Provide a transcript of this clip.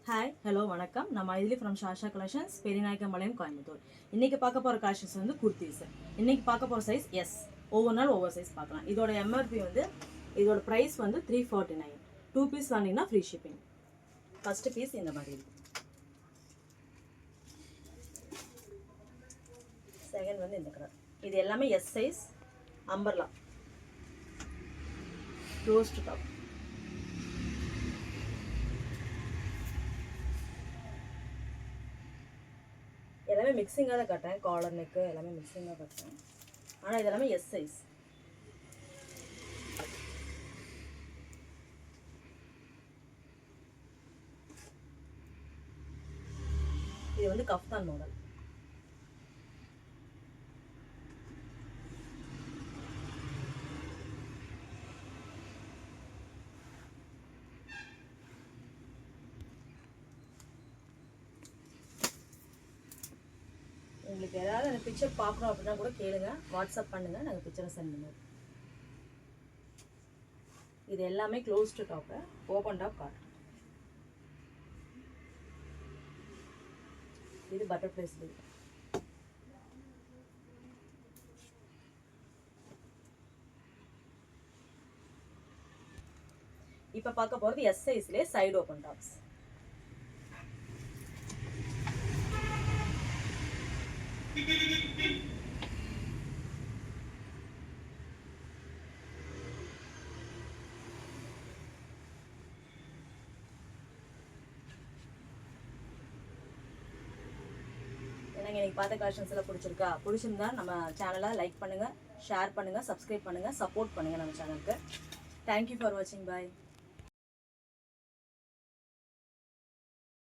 Hi hello வணக்கம். நான் Maithili from ஷாஷா collections, Periyanaickenpalayam, Coimbatore. இன்றைக்கி பார்க்க போகிற கலெக்ஷன்ஸ் வந்து குர்த்திஸ். இன்றைக்கி பார்க்க போகிற சைஸ் எஸ். ஒவ்வொரு நாள் ஒவ்வொரு சைஸ் பார்க்கலாம். இதோட எம்ஆர்பி வந்து இதோட ப்ரைஸ் வந்து 349. 2 பீஸ் வாங்கினீங்கன்னா ஃப்ரீ ஷிப்பிங். ஃபஸ்ட்டு பீஸ் இந்த மாதிரி இருக்குது. செகண்ட் வந்து இந்த கலர். இது எல்லாமே எஸ் சைஸ், அம்பர்லா, ரோஸ்ட் டாப். எல்லாமே மிக்சிங்காக தான் கட்டுறேன். காலர் நெக்கு எல்லாமே மிக்சிங்காக கட்டுறேன். ஆனால் இது எல்லாமே எஸ் சைஸ். இது வந்து கஃப்தான் மாடல். உங்களுக்கு ஏதாவது அந்த பிக்சர் பார்க்கணும் அப்படின்னா கூட கேளுங்க, வாட்ஸ்அப் பண்ணுங்கள், நாங்கள் பிக்சரை சென்ட் பண்ணுவோம். இது எல்லாமே closed top, open top cotton. இது பட்டர்ஃப்ளை ஸ்லீவ். இப்போ பார்க்க போகிறது எஸ் சைஸ்லேயே சைடு ஓப்பன் டாப்ஸ். எனக்கு இன்னைக்கு பார்த்த கலெக்ஷன்ஸ் எல்லாம் பிடிச்சிருந்தா நம்ம சேனலை லைக் பண்ணுங்கள், ஷேர் பண்ணுங்கள், சப்ஸ்கிரைப் பண்ணுங்கள், சப்போர்ட் பண்ணுங்கள் நம்ம சேனலுக்கு. தேங்க்யூ ஃபார் வாட்சிங். பாய்.